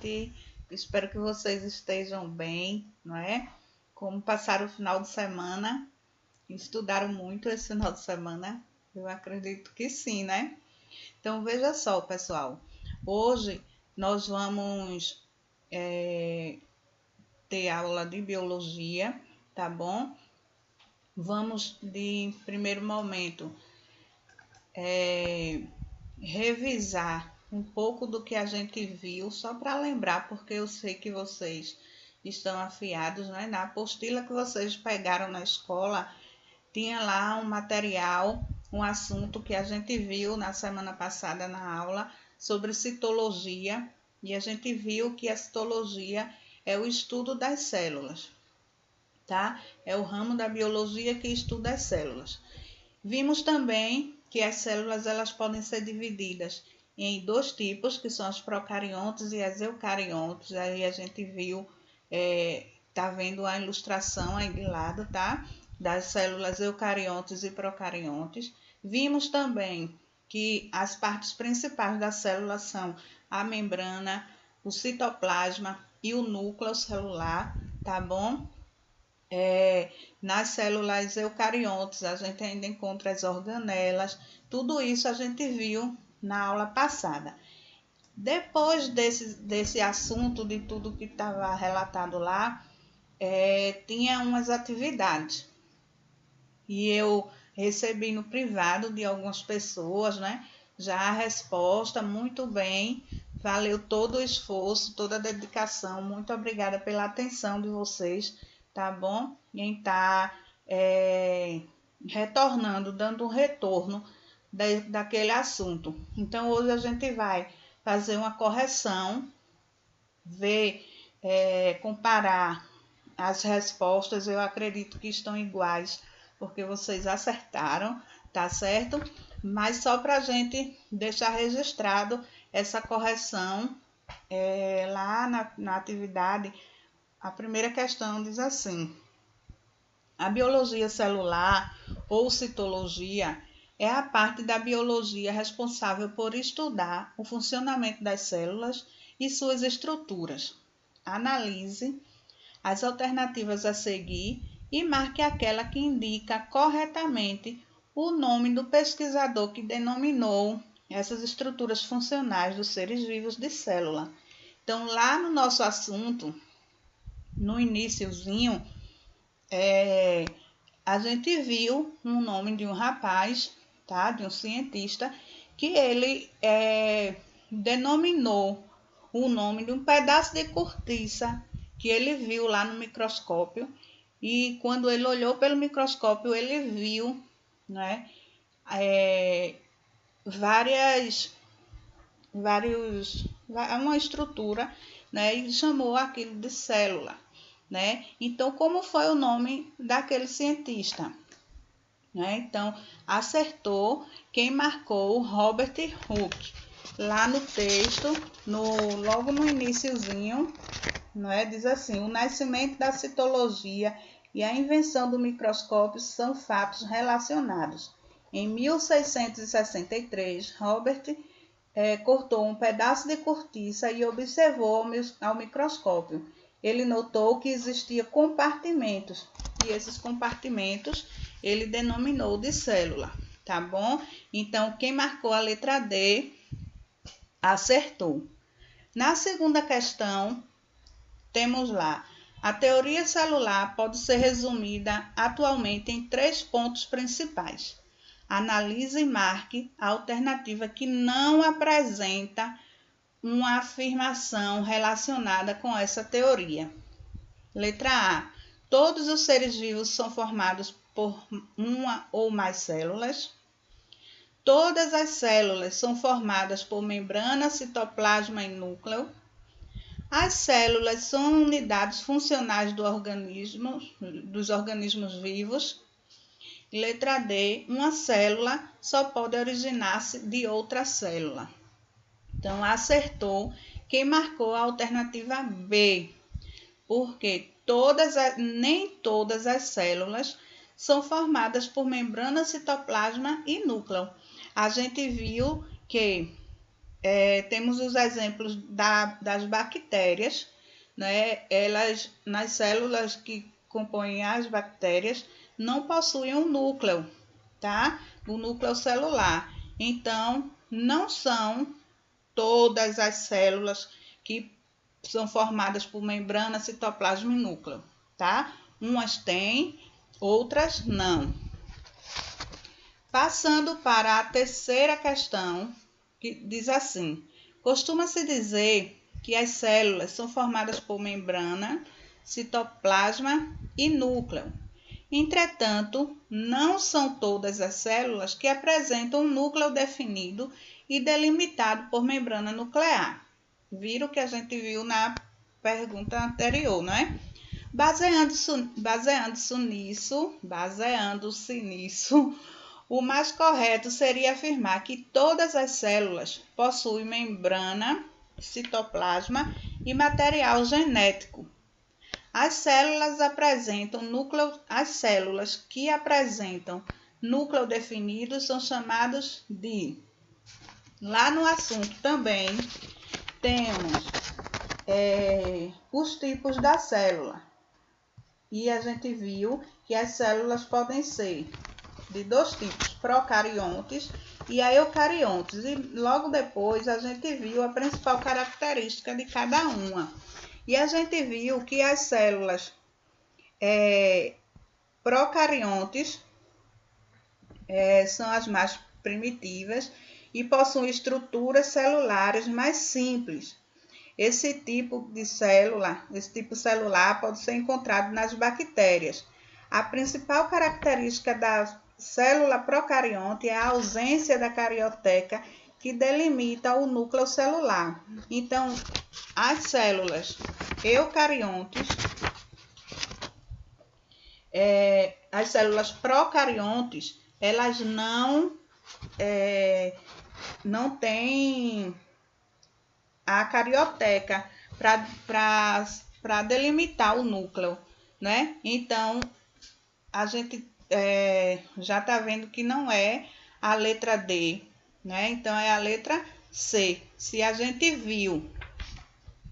noite. Espero que vocês estejam bem, não é? Como passaram o final de semana? Estudaram muito esse final de semana? Eu acredito que sim, né? Então, veja só, pessoal. Hoje nós vamos ter aula de biologia, tá bom? Vamos, de primeiro momento, revisar um pouco do que a gente viu, só para lembrar, porque eu sei que vocês estão afiados, né? Na apostila que vocês pegaram na escola, tinha lá um material, um assunto que a gente viu na semana passada na aula sobre citologia, e a gente viu que a citologia é o estudo das células, tá? É o ramo da biologia que estuda as células. Vimos também que as células elas podem ser divididas em dois tipos, que são as procariontes e as eucariontes. Aí a gente viu, tá vendo a ilustração aí de lado, tá? Das células eucariontes e procariontes. Vimos também que as partes principais da célula são a membrana, o citoplasma e o núcleo celular, tá bom? Nas células eucariontes, a gente ainda encontra as organelas, tudo isso a gente viu na aula passada. Depois desse assunto, de tudo que estava relatado lá, tinha umas atividades. E eu recebi no privado de algumas pessoas, né? Já a resposta, muito bem, valeu todo o esforço, toda a dedicação, muito obrigada pela atenção de vocês, tá bom? Em estar retornando, dando um retorno daquele assunto. Então, hoje a gente vai fazer uma correção, ver, comparar as respostas, eu acredito que estão iguais, porque vocês acertaram, tá certo? Mas só para a gente deixar registrado essa correção, lá na atividade, a primeira questão diz assim: a biologia celular ou citologia é a parte da biologia responsável por estudar o funcionamento das células e suas estruturas. Analise as alternativas a seguir e marque aquela que indica corretamente o nome do pesquisador que denominou essas estruturas funcionais dos seres vivos de célula. Então, lá no nosso assunto, no iniciozinho, a gente viu um nome de um rapaz, tá? De um cientista, que ele denominou o nome de um pedaço de cortiça que ele viu lá no microscópio, e quando ele olhou pelo microscópio, ele viu, né, uma estrutura, né, e chamou aquilo de célula, né? Então, como foi o nome daquele cientista? Né? Então, acertou quem marcou, Robert Hooke. Lá no texto, logo no iniciozinho, né, diz assim: o nascimento da citologia e a invenção do microscópio são fatos relacionados. Em 1663, Robert cortou um pedaço de cortiça e observou ao microscópio. Ele notou que existiam compartimentos, e esses compartimentos ele denominou de célula, tá bom? Então, quem marcou a letra D acertou. Na segunda questão, temos lá: a teoria celular pode ser resumida atualmente em 3 pontos principais. Analise e marque a alternativa que não apresenta uma afirmação relacionada com essa teoria. Letra A: todos os seres vivos são formados por uma ou mais células. Todas as células são formadas por membrana, citoplasma e núcleo. As células são unidades funcionais dos organismos vivos. Letra D: uma célula só pode originar-se de outra célula. Então, acertou quem marcou a alternativa B, porque nem todas as células são formadas por membrana, citoplasma e núcleo. A gente viu que temos os exemplos das bactérias, né? Elas, nas células que compõem as bactérias, não possuem um núcleo, tá? O núcleo celular. Então, não são todas as células que são formadas por membrana, citoplasma e núcleo, tá? Umas têm, outras não. Passando para a terceira questão, que diz assim: costuma-se dizer que as células são formadas por membrana, citoplasma e núcleo. Entretanto, não são todas as células que apresentam um núcleo definido e delimitado por membrana nuclear. Viram o que a gente viu na pergunta anterior, não é? Baseando-se nisso, o mais correto seria afirmar que todas as células possuem membrana, citoplasma e material genético. As células que apresentam núcleo definido são chamadas de... Lá no assunto também temos os tipos da célula. E a gente viu que as células podem ser de dois tipos, procariontes e eucariontes. E logo depois a gente viu a principal característica de cada uma. E a gente viu que as células procariontes são as mais primitivas e possuem estruturas celulares mais simples. Esse tipo celular pode ser encontrado nas bactérias. A principal característica da célula procarionte é a ausência da carioteca que delimita o núcleo celular. Então, as células eucariontes, as células procariontes, elas não têm a carioteca para delimitar o núcleo, né? Então, a gente já está vendo que não é a letra D, né? Então, é a letra C. Se a gente viu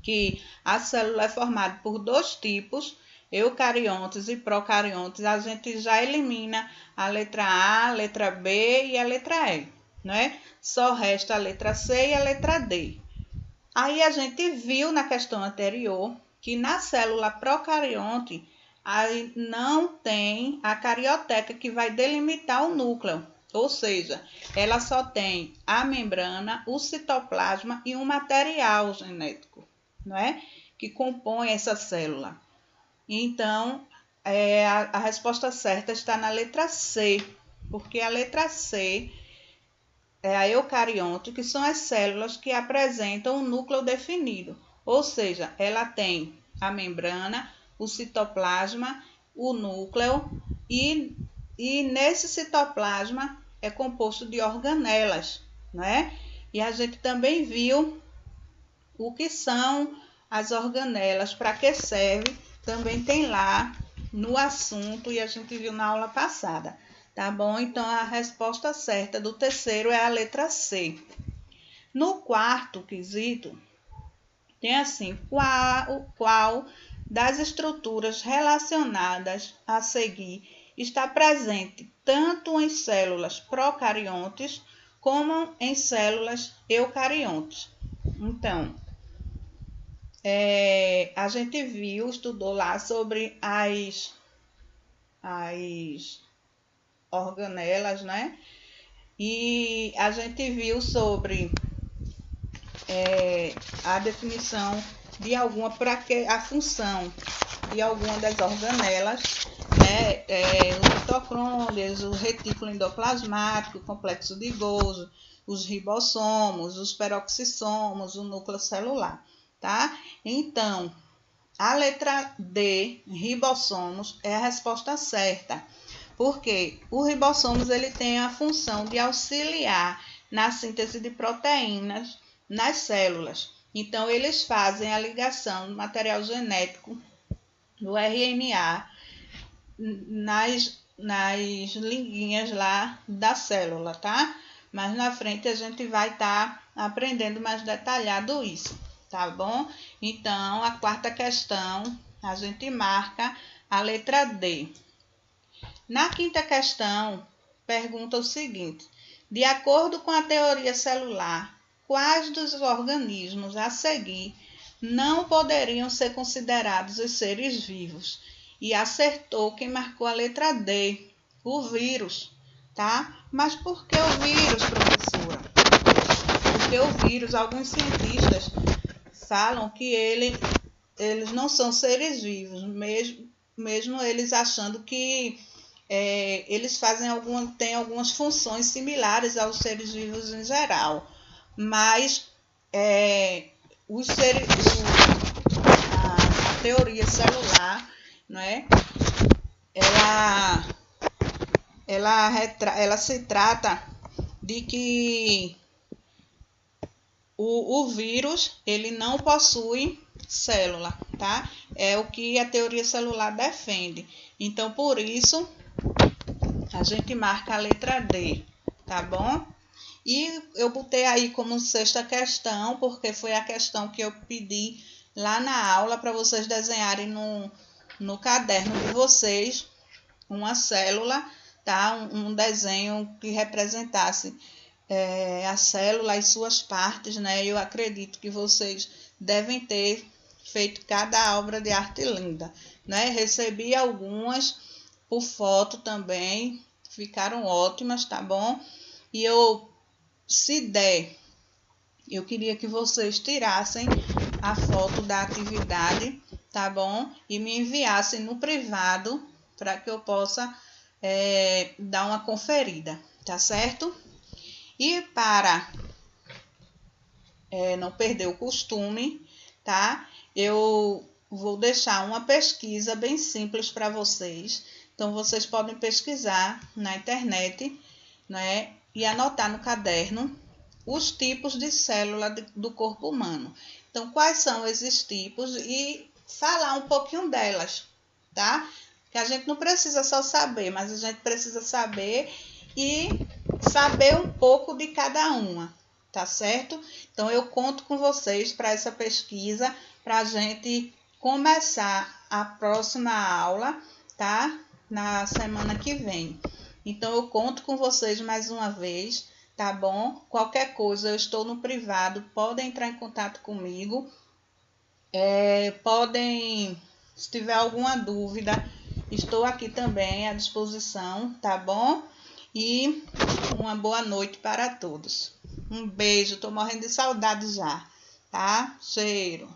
que a célula é formada por dois tipos, eucariontes e procariontes, a gente já elimina a letra A, a letra B e a letra E, né? Só resta a letra C e a letra D. Aí a gente viu na questão anterior que na célula procarionte aí não tem a carioteca que vai delimitar o núcleo, ou seja, ela só tem a membrana, o citoplasma e um material genético, não é? Que compõe essa célula. Então, a resposta certa está na letra C, porque a letra C é a eucarionte, que são as células que apresentam um núcleo definido, ou seja, ela tem a membrana, o citoplasma, o núcleo e nesse citoplasma é composto de organelas, né? E a gente também viu o que são as organelas, para que serve, também tem lá no assunto e a gente viu na aula passada. Tá bom? Então, a resposta certa do terceiro é a letra C. No quarto quesito, tem assim: qual das estruturas relacionadas a seguir está presente tanto em células procariontes como em células eucariontes? Então, a gente estudou lá sobre as organelas, né? E a gente viu sobre a definição de alguma, a função de alguma das organelas, né? Os mitocôndrias, o retículo endoplasmático, o complexo de Golgi, os ribossomos, os peroxissomos, o núcleo celular, tá? Então, a letra D, ribossomos, é a resposta certa. Porque o ribossomos ele tem a função de auxiliar na síntese de proteínas nas células. Então, eles fazem a ligação do material genético do RNA nas linguinhas lá da célula, tá? Mas na frente a gente vai estar aprendendo mais detalhado isso, tá bom? Então, a quarta questão, a gente marca a letra D. Na quinta questão, pergunta o seguinte: de acordo com a teoria celular, quais dos organismos a seguir não poderiam ser considerados os seres vivos? E acertou quem marcou a letra D, o vírus, tá? Mas por que o vírus, professora? Porque o vírus, alguns cientistas falam que eles não são seres vivos, mesmo eles achando que eles têm algumas funções similares aos seres vivos em geral, mas a teoria celular, né, ela se trata de que o vírus ele não possui célula, tá? É o que a teoria celular defende. Então, por isso, a gente marca a letra D, tá bom? E eu botei aí como sexta questão, porque foi a questão que eu pedi lá na aula para vocês desenharem no caderno de vocês uma célula, tá? Um desenho que representasse a célula e suas partes, né? Eu acredito que vocês devem ter feito cada obra de arte linda, né? Recebi algumas por foto também, ficaram ótimas, tá bom? E se der, eu queria que vocês tirassem a foto da atividade, tá bom? E me enviassem no privado para que eu possa dar uma conferida, tá certo? E para não perder o costume, tá? Eu vou deixar uma pesquisa bem simples para vocês. Então, vocês podem pesquisar na internet, né? E anotar no caderno os tipos de célula do corpo humano. Então, quais são esses tipos e falar um pouquinho delas, tá? Que a gente não precisa só saber, mas a gente precisa saber e saber um pouco de cada uma, tá certo? Então, eu conto com vocês para essa pesquisa, para a gente começar a próxima aula, tá? Na semana que vem. Então, eu conto com vocês mais uma vez, tá bom? Qualquer coisa, eu estou no privado, podem entrar em contato comigo. Se tiver alguma dúvida, estou aqui também à disposição, tá bom? E uma boa noite para todos. Um beijo, estou morrendo de saudade já, tá? Cheiro.